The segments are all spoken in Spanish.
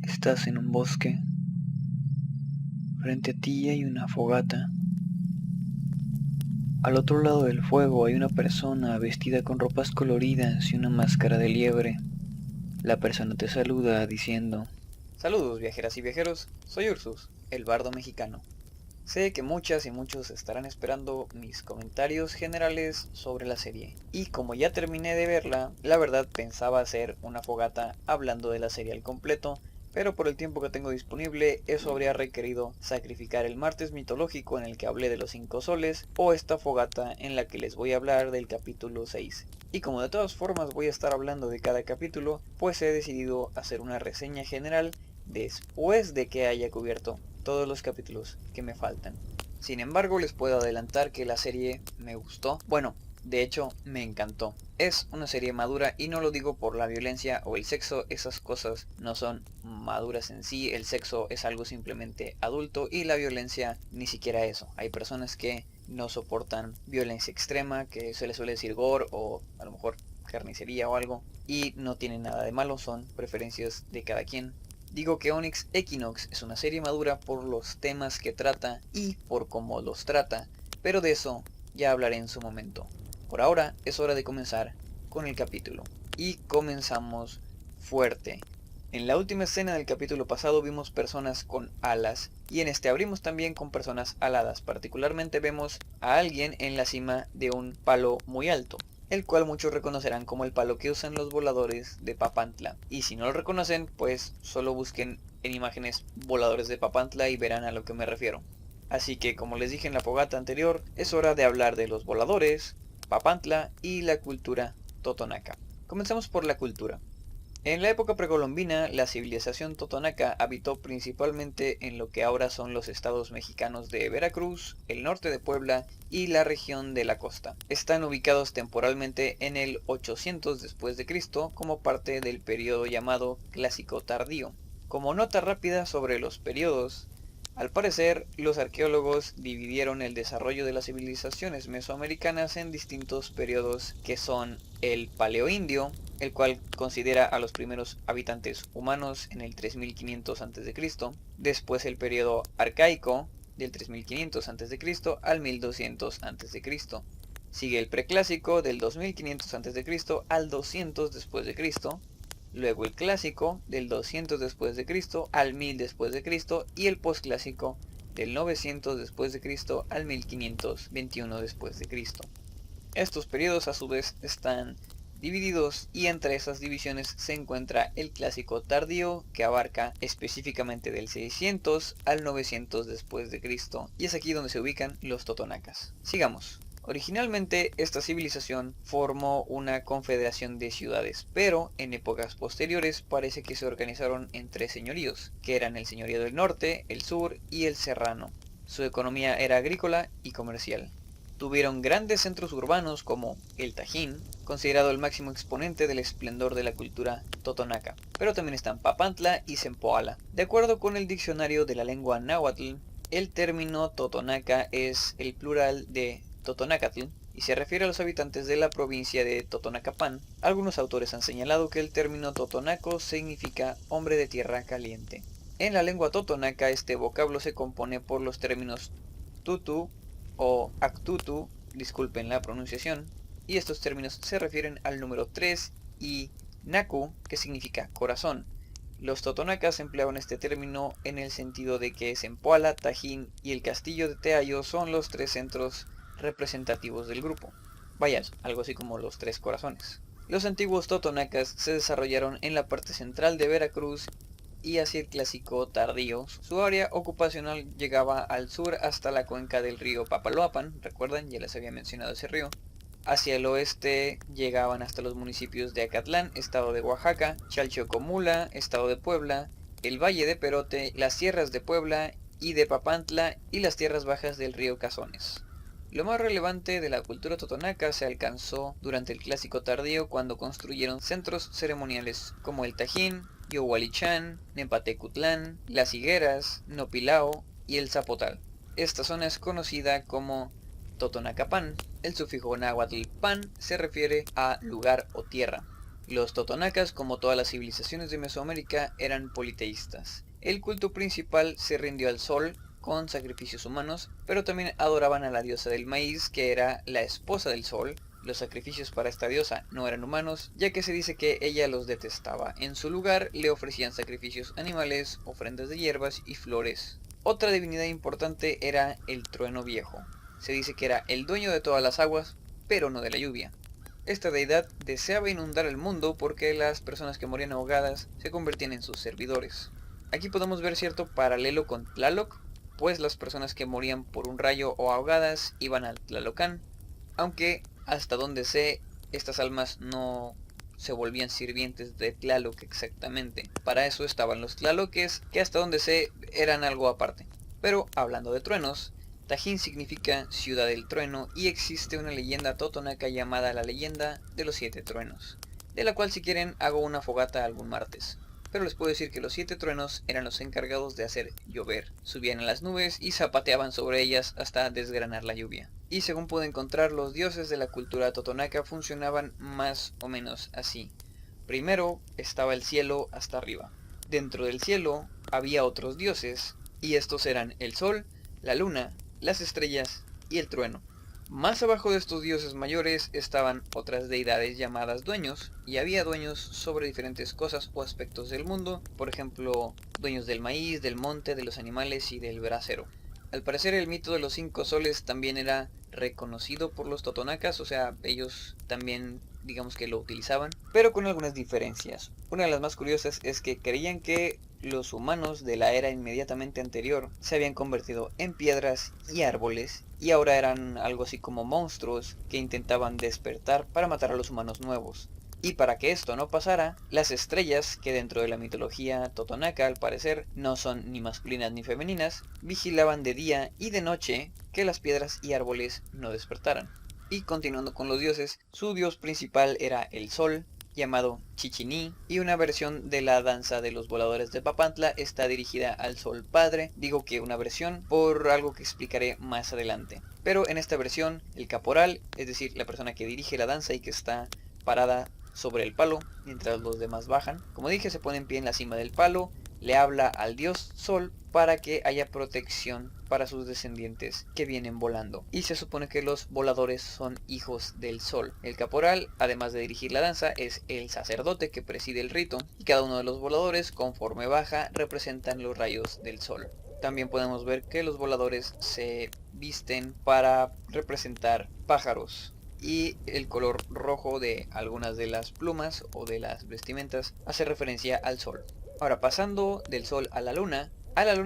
Estás en un bosque. Frente a ti hay una fogata. Al otro lado del fuego hay una persona vestida con ropas coloridas y una máscara de liebre. La persona te saluda diciendo: Saludos viajeras y viajeros, soy Ursus, el bardo mexicano. Sé que muchas y muchos estarán esperando mis comentarios generales sobre la serie, y como ya terminé de verla, la verdad pensaba hacer una fogata hablando de la serie al completo, pero por el tiempo que tengo disponible eso habría requerido sacrificar el martes mitológico en el que hablé de los 5 soles, o esta fogata en la que les voy a hablar del capítulo 6. Y como de todas formas voy a estar hablando de cada capítulo, pues he decidido hacer una reseña general después de que haya cubierto todos los capítulos que me faltan. Sin embargo, les puedo adelantar que la serie me gustó. Bueno, de hecho, me encantó. Es una serie madura y no lo digo por la violencia o el sexo, esas cosas no son maduras en sí, el sexo es algo simplemente adulto y la violencia ni siquiera eso. Hay personas que no soportan violencia extrema, que se les suele decir gore o a lo mejor carnicería o algo, y no tiene nada de malo, son preferencias de cada quien. Digo que Onyx Equinox es una serie madura por los temas que trata y por cómo los trata, pero de eso ya hablaré en su momento. Por ahora es hora de comenzar con el capítulo. Y comenzamos fuerte. En la última escena del capítulo pasado vimos personas con alas y en este abrimos también con personas aladas. Particularmente vemos a alguien en la cima de un palo muy alto, el cual muchos reconocerán como el palo que usan los voladores de Papantla. Y si no lo reconocen, pues solo busquen en imágenes voladores de Papantla y verán a lo que me refiero. Así que como les dije en la fogata anterior, es hora de hablar de los voladores, Papantla y la cultura totonaca. Comenzamos por la cultura. En la época precolombina, la civilización totonaca habitó principalmente en lo que ahora son los estados mexicanos de Veracruz, el norte de Puebla y la región de la costa. Están ubicados temporalmente en el 800 después de Cristo como parte del periodo llamado Clásico Tardío. Como nota rápida sobre los periodos, al parecer, los arqueólogos dividieron el desarrollo de las civilizaciones mesoamericanas en distintos periodos que son el Paleoindio, el cual considera a los primeros habitantes humanos en el 3500 a.C., después el periodo arcaico del 3500 a.C. al 1200 a.C., sigue el preclásico del 2500 a.C. al 200 después de Cristo, luego el clásico del 200 después de Cristo al 1000 después de Cristo y el posclásico del 900 después de Cristo al 1521 después de Cristo. Estos periodos a su vez están divididos y entre esas divisiones se encuentra el clásico tardío que abarca específicamente del 600 al 900 después de Cristo y es aquí donde se ubican los totonacas. Sigamos. Originalmente esta civilización formó una confederación de ciudades, pero en épocas posteriores parece que se organizaron en 3 señoríos, que eran el señorío del norte, el sur y el serrano. Su economía era agrícola y comercial. Tuvieron grandes centros urbanos como el Tajín, considerado el máximo exponente del esplendor de la cultura totonaca, pero también están Papantla y Zempoala. De acuerdo con el diccionario de la lengua náhuatl, el término totonaca es el plural de totonacatl y se refiere a los habitantes de la provincia de Totonacapán. Algunos autores han señalado que el término totonaco significa hombre de tierra caliente. En la lengua totonaca este vocablo se compone por los términos tutu o actutu, disculpen la pronunciación, y estos términos se refieren al número 3 y naku, que significa corazón. Los totonacas empleaban este término en el sentido de que Zempoala, Tajín y el castillo de Teayo son los 3 centros representativos del grupo. Vaya, algo así como los 3 corazones. Los antiguos totonacas se desarrollaron en la parte central de Veracruz y hacia el clásico tardío. Su área ocupacional llegaba al sur hasta la cuenca del río Papaloapan, recuerdan, ya les había mencionado ese río. Hacia el oeste llegaban hasta los municipios de Acatlán, estado de Oaxaca, Chalchocomula, estado de Puebla, el Valle de Perote, las sierras de Puebla y de Papantla y las tierras bajas del río Cazones. Lo más relevante de la cultura totonaca se alcanzó durante el clásico tardío cuando construyeron centros ceremoniales como el Tajín, Yohualichán, Nepatecutlán, Las Higueras, Nopilao y el Zapotal. Esta zona es conocida como Totonacapán. El sufijo náhuatl pan se refiere a lugar o tierra. Los totonacas, como todas las civilizaciones de Mesoamérica, eran politeístas. El culto principal se rindió al sol con sacrificios humanos, pero también adoraban a la diosa del maíz, que era la esposa del sol. Los sacrificios para esta diosa no eran humanos, ya que se dice que ella los detestaba. En su lugar le ofrecían sacrificios animales, ofrendas de hierbas y flores. Otra divinidad importante era el trueno viejo. Se dice que era el dueño de todas las aguas, pero no de la lluvia. Esta deidad deseaba inundar el mundo porque las personas que morían ahogadas se convertían en sus servidores. Aquí podemos ver cierto paralelo con Tlaloc, pues las personas que morían por un rayo o ahogadas iban al Tlalocan, aunque hasta donde sé, estas almas no se volvían sirvientes de Tlaloc exactamente. Para eso estaban los Tlaloques, que hasta donde sé eran algo aparte. Pero hablando de truenos, Tajín significa ciudad del trueno y existe una leyenda totonaca llamada la leyenda de los 7 truenos, de la cual si quieren hago una fogata algún martes. Pero les puedo decir que los 7 truenos eran los encargados de hacer llover. Subían a las nubes y zapateaban sobre ellas hasta desgranar la lluvia. Y según pude encontrar, los dioses de la cultura totonaca funcionaban más o menos así. Primero estaba el cielo hasta arriba. Dentro del cielo había otros dioses, y estos eran el sol, la luna, las estrellas y el trueno. Más abajo de estos dioses mayores estaban otras deidades llamadas dueños, y había dueños sobre diferentes cosas o aspectos del mundo, por ejemplo, dueños del maíz, del monte, de los animales y del brasero. Al parecer el mito de los 5 soles también era reconocido por los totonacas, o sea, ellos también digamos que lo utilizaban, pero con algunas diferencias. Una de las más curiosas es que creían que los humanos de la era inmediatamente anterior se habían convertido en piedras y árboles y ahora eran algo así como monstruos que intentaban despertar para matar a los humanos nuevos. Y para que esto no pasara, las estrellas, que dentro de la mitología totonaca al parecer no son ni masculinas ni femeninas, vigilaban de día y de noche que las piedras y árboles no despertaran. Y continuando con los dioses, su dios principal era el sol, llamado Chichiní, y una versión de la danza de los voladores de Papantla está dirigida al sol padre. Digo que una versión por algo que explicaré más adelante. Pero en esta versión, el caporal, es decir, la persona que dirige la danza y que está parada sobre el palo mientras los demás bajan, como dije, se pone en pie en la cima del palo, le habla al dios sol para que haya protección para sus descendientes que vienen volando. Y se supone que los voladores son hijos del sol. El caporal, además de dirigir la danza, es el sacerdote que preside el rito, y cada uno de los voladores, conforme baja, representan los rayos del sol. También podemos ver que los voladores se visten para representar pájaros, y el color rojo de algunas de las plumas o de las vestimentas hace referencia al sol. Ahora, pasando del sol a la luna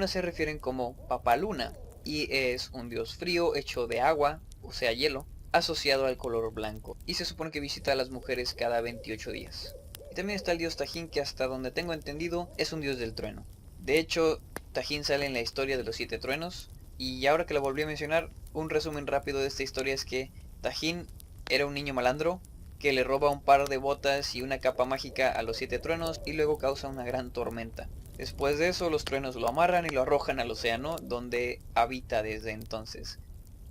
se refieren como Papaluna, y es un dios frío hecho de agua, o sea hielo, asociado al color blanco, y se supone que visita a las mujeres cada 28 días. Y también está el dios Tajín, que hasta donde tengo entendido es un dios del trueno. De hecho, Tajín sale en la historia de los 7 truenos, y ahora que lo volví a mencionar, un resumen rápido de esta historia es que Tajín era un niño malandro que le roba un par de botas y una capa mágica a los 7 truenos y luego causa una gran tormenta. Después de eso los truenos lo amarran y lo arrojan al océano, donde habita desde entonces.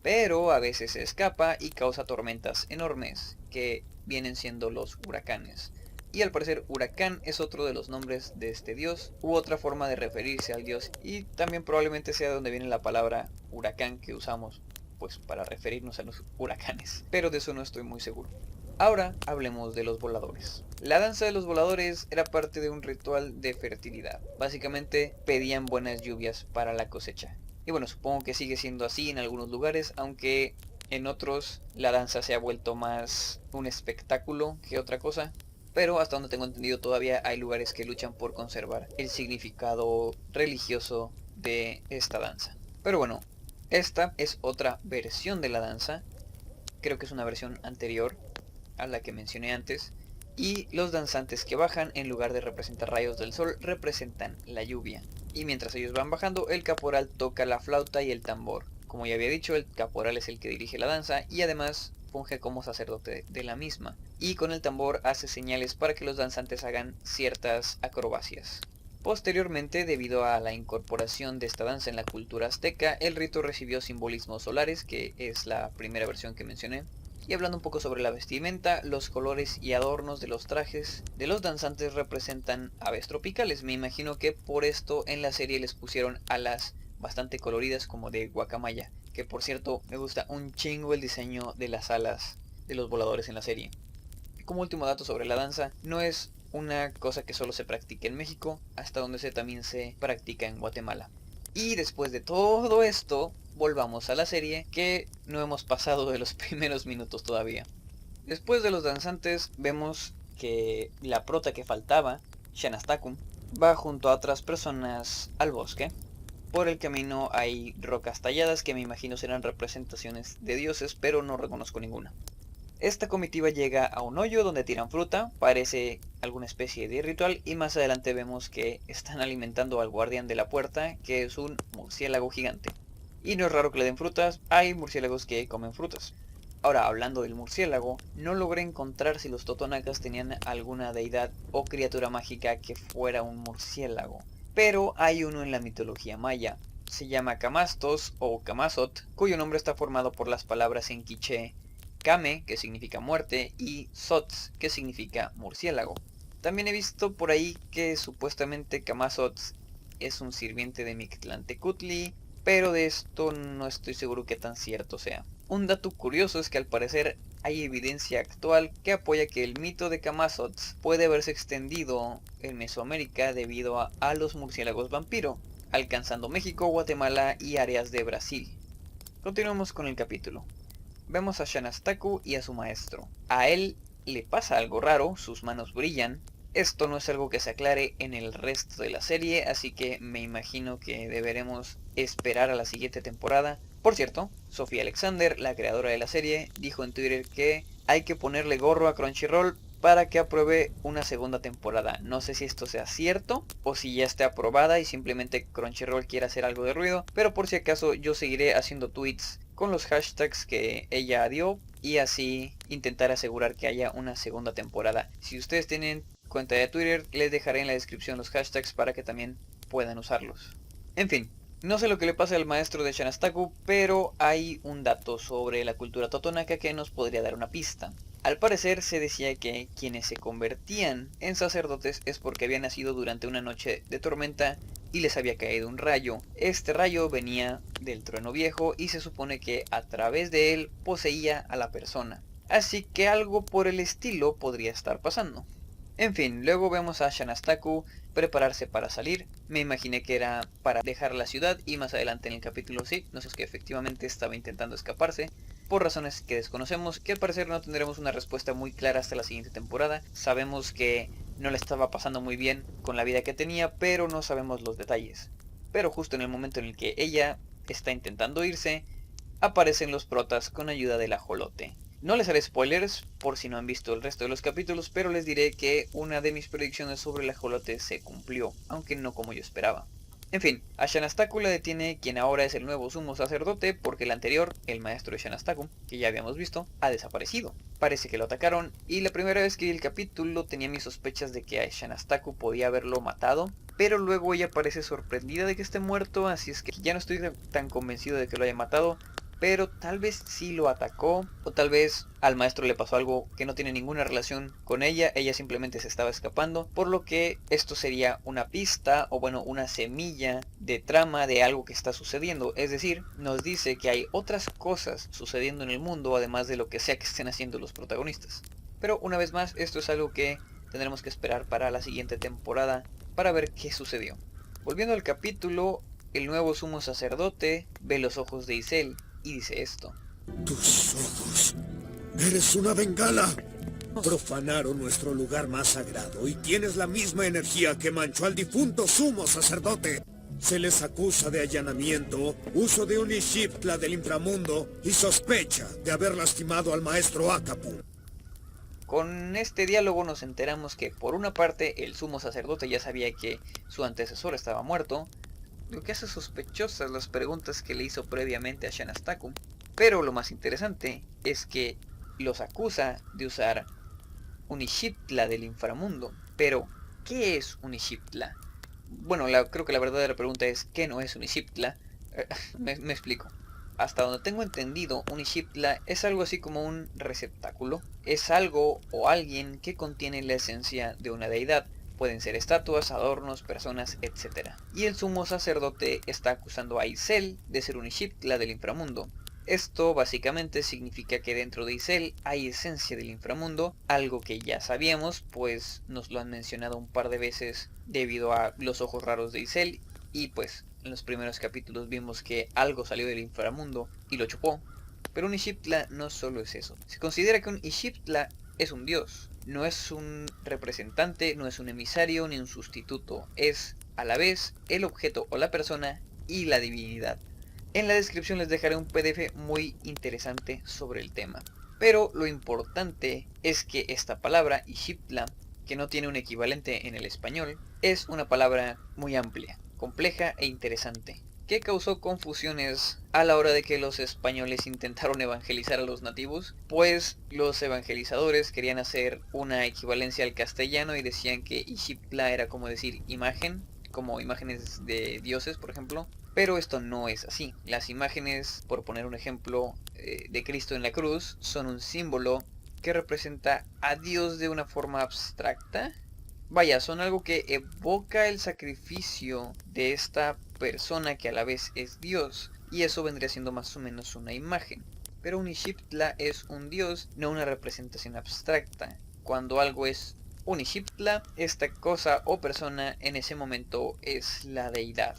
Pero a veces se escapa y causa tormentas enormes, que vienen siendo los huracanes. Y al parecer huracán es otro de los nombres de este dios, u otra forma de referirse al dios, y también probablemente sea de donde viene la palabra huracán que usamos pues para referirnos a los huracanes, pero de eso no estoy muy seguro. Ahora hablemos de los voladores. La danza de los voladores era parte de un ritual de fertilidad. Básicamente pedían buenas lluvias para la cosecha. Y bueno, supongo que sigue siendo así en algunos lugares, aunque en otros la danza se ha vuelto más un espectáculo que otra cosa. Pero hasta donde tengo entendido todavía hay lugares que luchan por conservar el significado religioso de esta danza. Pero bueno, esta es otra versión de la danza. Creo que es una versión anterior a la que mencioné antes, y los danzantes que bajan, en lugar de representar rayos del sol, representan la lluvia. Y mientras ellos van bajando, el caporal toca la flauta y el tambor. Como ya había dicho, el caporal es el que dirige la danza y además funge como sacerdote de la misma, y con el tambor hace señales para que los danzantes hagan ciertas acrobacias. Posteriormente, debido a la incorporación de esta danza en la cultura azteca, el rito recibió simbolismos solares, que es la primera versión que mencioné, Y hablando un poco sobre la vestimenta, los colores y adornos de los trajes de los danzantes representan aves tropicales. Me imagino que por esto en la serie les pusieron alas bastante coloridas como de guacamaya, que por cierto me gusta un chingo el diseño de las alas de los voladores en la serie. Como último dato sobre la danza, no es una cosa que solo se practica en México, hasta donde sé también se practica en Guatemala. Y después de todo esto, volvamos a la serie, que no hemos pasado de los primeros minutos todavía. Después de los danzantes, vemos que la prota que faltaba, Shanastaku, va junto a otras personas al bosque. Por el camino hay rocas talladas que me imagino serán representaciones de dioses, pero no reconozco ninguna. Esta comitiva llega a un hoyo donde tiran fruta, parece alguna especie de ritual, y más adelante vemos que están alimentando al guardián de la puerta, que es un murciélago gigante. Y no es raro que le den frutas, hay murciélagos que comen frutas. Ahora, hablando del murciélago, no logré encontrar si los totonacas tenían alguna deidad o criatura mágica que fuera un murciélago. Pero hay uno en la mitología maya. Se llama Camastos o Camazot, cuyo nombre está formado por las palabras en quiché Kame, que significa muerte, y Sots, que significa murciélago. También he visto por ahí que supuestamente Camazots es un sirviente de Mictlantecutli, pero de esto no estoy seguro que tan cierto sea. Un dato curioso es que al parecer hay evidencia actual que apoya que el mito de Camazots puede haberse extendido en Mesoamérica debido a los murciélagos vampiro, alcanzando México, Guatemala y áreas de Brasil. Continuamos con el capítulo. Vemos a Shanastaku y a su maestro. A él le pasa algo raro, sus manos brillan. Esto no es algo que se aclare en el resto de la serie, así que me imagino que deberemos esperar a la siguiente temporada. Por cierto, Sofía Alexander, la creadora de la serie, dijo en Twitter que hay que ponerle gorro a Crunchyroll para que apruebe una segunda temporada. No sé si esto sea cierto o si ya esté aprobada y simplemente Crunchyroll quiere hacer algo de ruido, pero por si acaso yo seguiré haciendo tweets con los hashtags que ella dio y así intentar asegurar que haya una segunda temporada. Si ustedes tienen cuenta de Twitter, les dejaré en la descripción los hashtags para que también puedan usarlos. En fin, no sé lo que le pasa al maestro de Shanastaku, pero hay un dato sobre la cultura totonaca que nos podría dar una pista. Al parecer se decía que quienes se convertían en sacerdotes es porque habían nacido durante una noche de tormenta y les había caído un rayo. Este rayo venía del trueno viejo y se supone que a través de él poseía a la persona. Así que algo por el estilo podría estar pasando. En fin, luego vemos a Shanastaku prepararse para salir. Me imaginé que era para dejar la ciudad y más adelante en el capítulo sí, nos es que efectivamente estaba intentando escaparse. Por razones que desconocemos, que al parecer no tendremos una respuesta muy clara hasta la siguiente temporada. Sabemos que no le estaba pasando muy bien con la vida que tenía, pero no sabemos los detalles. Pero justo en el momento en el que ella está intentando irse, aparecen los protas con ayuda del ajolote. No les haré spoilers por si no han visto el resto de los capítulos, pero les diré que una de mis predicciones sobre el ajolote se cumplió, aunque no como yo esperaba. En fin, a Shanastaku la detiene quien ahora es el nuevo sumo sacerdote porque el anterior, el maestro de Shanastaku, que ya habíamos visto, ha desaparecido. Parece que lo atacaron y la primera vez que vi el capítulo tenía mis sospechas de que a Shanastaku podía haberlo matado, pero luego ella parece sorprendida de que esté muerto, así es que ya no estoy tan convencido de que lo haya matado. Pero tal vez sí lo atacó, o tal vez al maestro le pasó algo que no tiene ninguna relación con ella simplemente se estaba escapando, por lo que esto sería una pista, o bueno, una semilla de trama de algo que está sucediendo, es decir, nos dice que hay otras cosas sucediendo en el mundo además de lo que sea que estén haciendo los protagonistas. Pero una vez más, esto es algo que tendremos que esperar para la siguiente temporada para ver qué sucedió. Volviendo al capítulo, el nuevo sumo sacerdote ve los ojos de Isel y dice esto. Tus ojos. Eres una bengala. Profanaron nuestro lugar más sagrado y tienes la misma energía que manchó al difunto sumo sacerdote. Se les acusa de allanamiento, uso de un Ishiptla del inframundo y sospecha de haber lastimado al maestro Akapu. Con este diálogo nos enteramos que por una parte el sumo sacerdote ya sabía que su antecesor estaba muerto, lo que hace sospechosas las preguntas que le hizo previamente a Shanastaku. Pero lo más interesante es que los acusa de usar un Ishiptla del inframundo. Pero, ¿qué es un Ishiptla? Bueno, creo que la verdadera pregunta es ¿qué no es un Ishiptla? Me explico. Hasta donde tengo entendido, un Ixiptla es algo así como un receptáculo. Es algo o alguien que contiene la esencia de una deidad. Pueden ser estatuas, adornos, personas, etc. Y el sumo sacerdote está acusando a Isel de ser un Ixiptla del inframundo. Esto básicamente significa que dentro de Isel hay esencia del inframundo, algo que ya sabíamos, pues nos lo han mencionado un par de veces debido a los ojos raros de Isel, y pues en los primeros capítulos vimos que algo salió del inframundo y lo chupó. Pero un Ixiptla no solo es eso. Se considera que un Ixiptla es un dios. No es un representante, no es un emisario ni un sustituto. Es a la vez el objeto o la persona y la divinidad. En la descripción les dejaré un PDF muy interesante sobre el tema. Pero lo importante es que esta palabra Ixiptla, que no tiene un equivalente en el español, es una palabra muy amplia, compleja e interesante, que causó confusiones a la hora de que los españoles intentaron evangelizar a los nativos, pues los evangelizadores querían hacer una equivalencia al castellano y decían que Ixiptla era como decir imagen, como imágenes de dioses, por ejemplo. Pero esto no es así. Las imágenes, por poner un ejemplo, de Cristo en la cruz, son un símbolo que representa a Dios de una forma abstracta. Vaya, son algo que evoca el sacrificio de esta persona que a la vez es Dios. Y eso vendría siendo más o menos una imagen. Pero un Ixiptla es un dios, no una representación abstracta. Cuando algo es un Ixiptla, esta cosa o persona en ese momento es la deidad.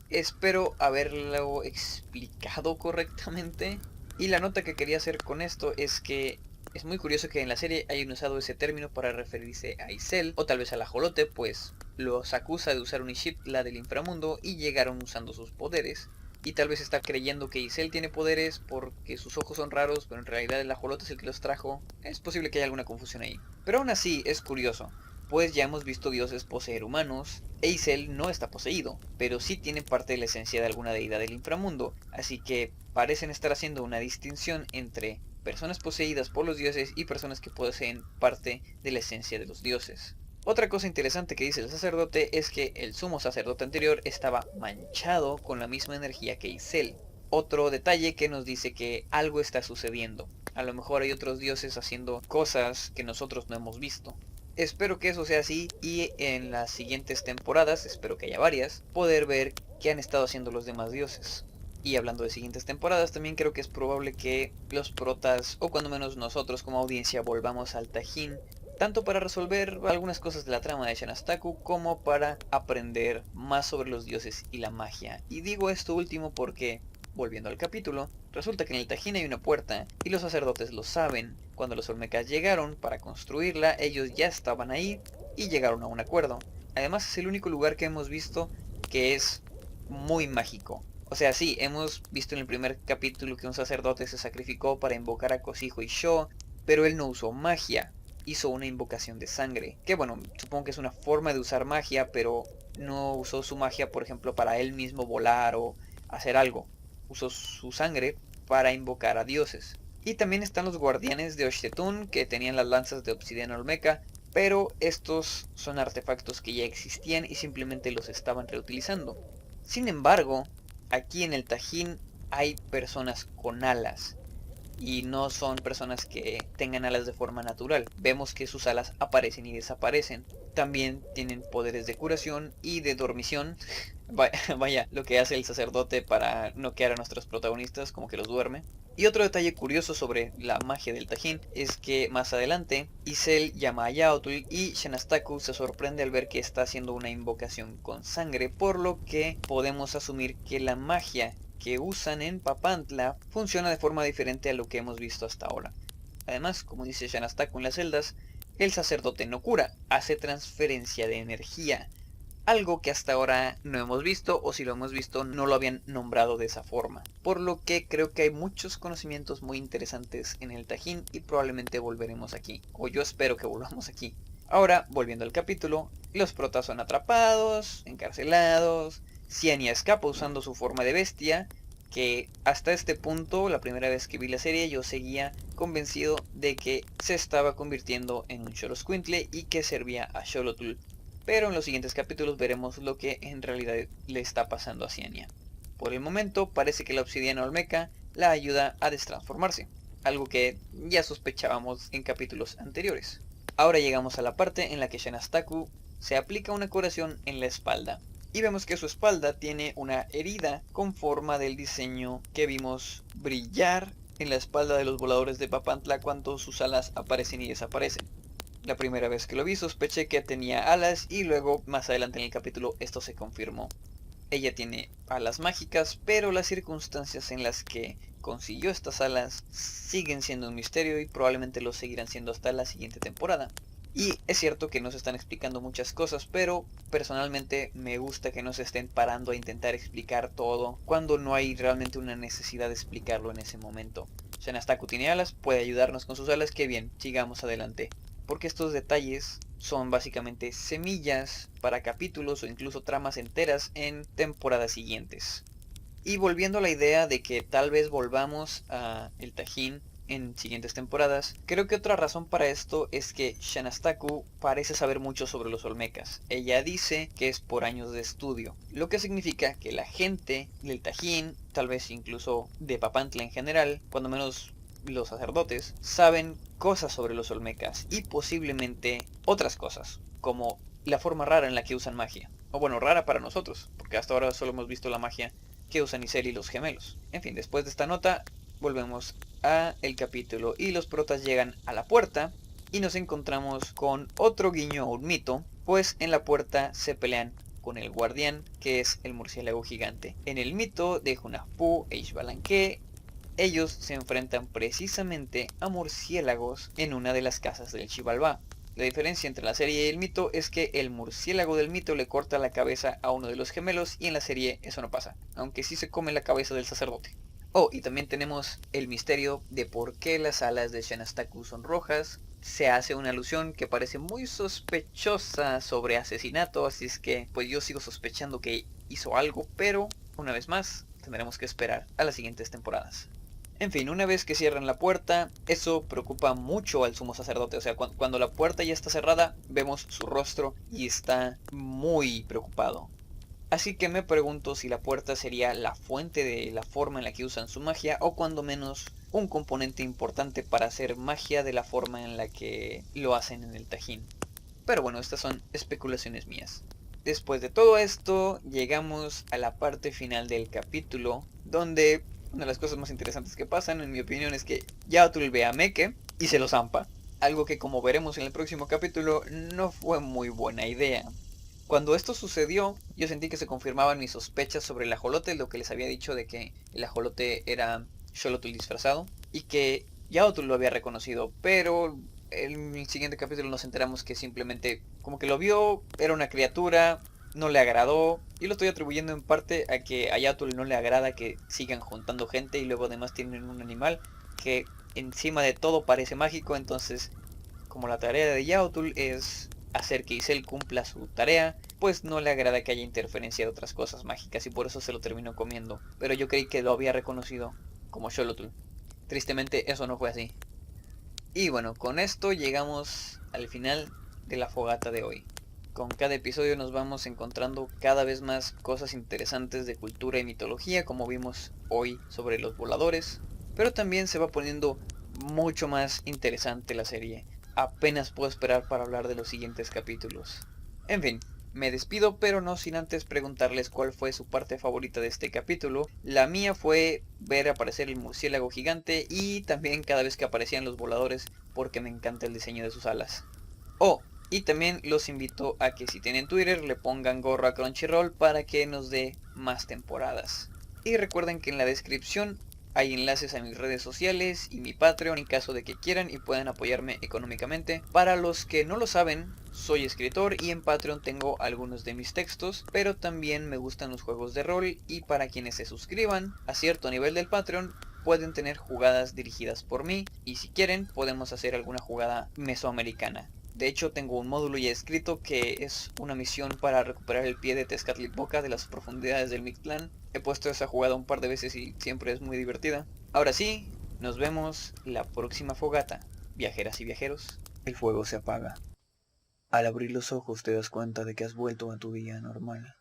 Espero haberlo explicado correctamente. Y la nota que quería hacer con esto es que es muy curioso que en la serie hayan usado ese término para referirse a Isel, o tal vez al ajolote, pues los acusa de usar un Ixiptla del inframundo y llegaron usando sus poderes. Y tal vez está creyendo que Isel tiene poderes porque sus ojos son raros, pero en realidad el ajolote es el que los trajo. Es posible que haya alguna confusión ahí. Pero aún así es curioso, pues ya hemos visto dioses poseer humanos, e Isel no está poseído, pero sí tiene parte de la esencia de alguna deidad del inframundo, así que parecen estar haciendo una distinción entre personas poseídas por los dioses y personas que poseen parte de la esencia de los dioses. Otra cosa interesante que dice el sacerdote es que el sumo sacerdote anterior estaba manchado con la misma energía que Isel. Otro detalle que nos dice que algo está sucediendo. A lo mejor hay otros dioses haciendo cosas que nosotros no hemos visto. Espero que eso sea así y en las siguientes temporadas, espero que haya varias, poder ver qué han estado haciendo los demás dioses. Y hablando de siguientes temporadas, también creo que es probable que los protas, o cuando menos nosotros como audiencia, volvamos al Tajín, tanto para resolver algunas cosas de la trama de Shanaztaku, como para aprender más sobre los dioses y la magia. Y digo esto último porque, volviendo al capítulo, resulta que en el Tajín hay una puerta, y los sacerdotes lo saben. Cuando los Olmecas llegaron para construirla, ellos ya estaban ahí, y llegaron a un acuerdo. Además es el único lugar que hemos visto que es muy mágico. O sea, sí, hemos visto en el primer capítulo que un sacerdote se sacrificó para invocar a Koshiko y Sho, pero él no usó magia, hizo una invocación de sangre. Que bueno, supongo que es una forma de usar magia, pero no usó su magia, por ejemplo, para él mismo volar o hacer algo. Usó su sangre para invocar a dioses. Y también están los guardianes de Oshtetun, que tenían las lanzas de obsidiana olmeca, pero estos son artefactos que ya existían y simplemente los estaban reutilizando. Sin embargo, aquí en el Tajín hay personas con alas, y no son personas que tengan alas de forma natural. Vemos que sus alas aparecen y desaparecen. También tienen poderes de curación y de dormición. Vaya, lo que hace el sacerdote para noquear a nuestros protagonistas, como que los duerme. Y otro detalle curioso sobre la magia del Tajín es que más adelante Isel llama a Yaotl y Shanaztaku se sorprende al ver que está haciendo una invocación con sangre, por lo que podemos asumir que la magia que usan en Papantla funciona de forma diferente a lo que hemos visto hasta ahora. Además, como dice Shanaztaku en las celdas, el sacerdote no cura, hace transferencia de energía, algo que hasta ahora no hemos visto, o si lo hemos visto no lo habían nombrado de esa forma. Por lo que creo que hay muchos conocimientos muy interesantes en el Tajín y probablemente volveremos aquí, o yo espero que volvamos aquí. Ahora, volviendo al capítulo, los protas son atrapados, encarcelados. Ciania escapa usando su forma de bestia, que hasta este punto, la primera vez que vi la serie, yo seguía convencido de que se estaba convirtiendo en un Xoloscuintle y que servía a Xolotl. Pero en los siguientes capítulos veremos lo que en realidad le está pasando a Ciania. Por el momento parece que la obsidiana olmeca la ayuda a destransformarse, algo que ya sospechábamos en capítulos anteriores. Ahora llegamos a la parte en la que Shanastaku se aplica una curación en la espalda, y vemos que su espalda tiene una herida con forma del diseño que vimos brillar en la espalda de los voladores de Papantla cuando sus alas aparecen y desaparecen. La primera vez que lo vi sospeché que tenía alas y luego más adelante en el capítulo esto se confirmó. Ella tiene alas mágicas, pero las circunstancias en las que consiguió estas alas siguen siendo un misterio y probablemente lo seguirán siendo hasta la siguiente temporada. Y es cierto que nos están explicando muchas cosas, pero personalmente me gusta que no se estén parando a intentar explicar todo cuando no hay realmente una necesidad de explicarlo en ese momento. Shanastaku tiene alas, puede ayudarnos con sus alas, que bien, sigamos adelante. Porque estos detalles son básicamente semillas para capítulos o incluso tramas enteras en temporadas siguientes. Y volviendo a la idea de que tal vez volvamos a el Tajín en siguientes temporadas, creo que otra razón para esto es que Shanastaku parece saber mucho sobre los olmecas. Ella dice que es por años de estudio, lo que significa que la gente del Tajín, tal vez incluso de Papantla en general, cuando menos los sacerdotes, saben cosas sobre los olmecas y posiblemente otras cosas, como la forma rara en la que usan magia. O bueno, rara para nosotros, porque hasta ahora solo hemos visto la magia que usan Isel y los gemelos. En fin, después de esta nota, volvemos a el capítulo y los protas llegan a la puerta y nos encontramos con otro guiño a un mito, pues en la puerta se pelean con el guardián, que es el murciélago gigante. En el mito de Hunahpu e Xbalanque, ellos se enfrentan precisamente a murciélagos en una de las casas del Xibalbá. La diferencia entre la serie y el mito es que el murciélago del mito le corta la cabeza a uno de los gemelos y en la serie eso no pasa, aunque sí se come la cabeza del sacerdote. Oh, y también tenemos el misterio de por qué las alas de Shanastaku son rojas. Se hace una alusión que parece muy sospechosa sobre asesinato, así es que pues yo sigo sospechando que hizo algo, pero una vez más tendremos que esperar a las siguientes temporadas. En fin, una vez que cierran la puerta, eso preocupa mucho al sumo sacerdote. O sea, cuando la puerta ya está cerrada, vemos su rostro y está muy preocupado. Así que me pregunto si la puerta sería la fuente de la forma en la que usan su magia, o cuando menos un componente importante para hacer magia de la forma en la que lo hacen en el Tajín. Pero bueno, estas son especulaciones mías. Después de todo esto, llegamos a la parte final del capítulo, donde una de las cosas más interesantes que pasan, en mi opinión, es que Yaotul ve a Meke y se lo zampa. Algo que, como veremos en el próximo capítulo, no fue muy buena idea. Cuando esto sucedió, yo sentí que se confirmaban mis sospechas sobre el ajolote, lo que les había dicho de que el ajolote era Xolotl disfrazado, y que Yaotul lo había reconocido, pero en el siguiente capítulo nos enteramos que simplemente como que lo vio, era una criatura, no le agradó, y lo estoy atribuyendo en parte a que a Yaotul no le agrada que sigan juntando gente y luego además tienen un animal que encima de todo parece mágico. Entonces, como la tarea de Yaotul es hacer que Isel cumpla su tarea, pues no le agrada que haya interferencia de otras cosas mágicas y por eso se lo terminó comiendo. Pero yo creí que lo había reconocido como Xolotl. Tristemente eso no fue así. Y bueno, con esto llegamos al final de la fogata de hoy. Con cada episodio nos vamos encontrando cada vez más cosas interesantes de cultura y mitología, como vimos hoy sobre los voladores, pero también se va poniendo mucho más interesante la serie. Apenas puedo esperar para hablar de los siguientes capítulos. En fin, me despido, pero no sin antes preguntarles cuál fue su parte favorita de este capítulo. La mía fue ver aparecer el murciélago gigante y también cada vez que aparecían los voladores, porque me encanta el diseño de sus alas. Oh, y también los invito a que si tienen Twitter le pongan gorro a Crunchyroll para que nos dé más temporadas. Y recuerden que en la descripción hay enlaces a mis redes sociales y mi Patreon en caso de que quieran y puedan apoyarme económicamente. Para los que no lo saben, soy escritor y en Patreon tengo algunos de mis textos, pero también me gustan los juegos de rol, y para quienes se suscriban a cierto nivel del Patreon pueden tener jugadas dirigidas por mí, y si quieren podemos hacer alguna jugada mesoamericana. De hecho tengo un módulo ya escrito que es una misión para recuperar el pie de Tezcatlipoca de las profundidades del Mictlán. He puesto esa jugada un par de veces y siempre es muy divertida. Ahora sí, nos vemos la próxima fogata. Viajeras y viajeros, el fuego se apaga. Al abrir los ojos te das cuenta de que has vuelto a tu día normal.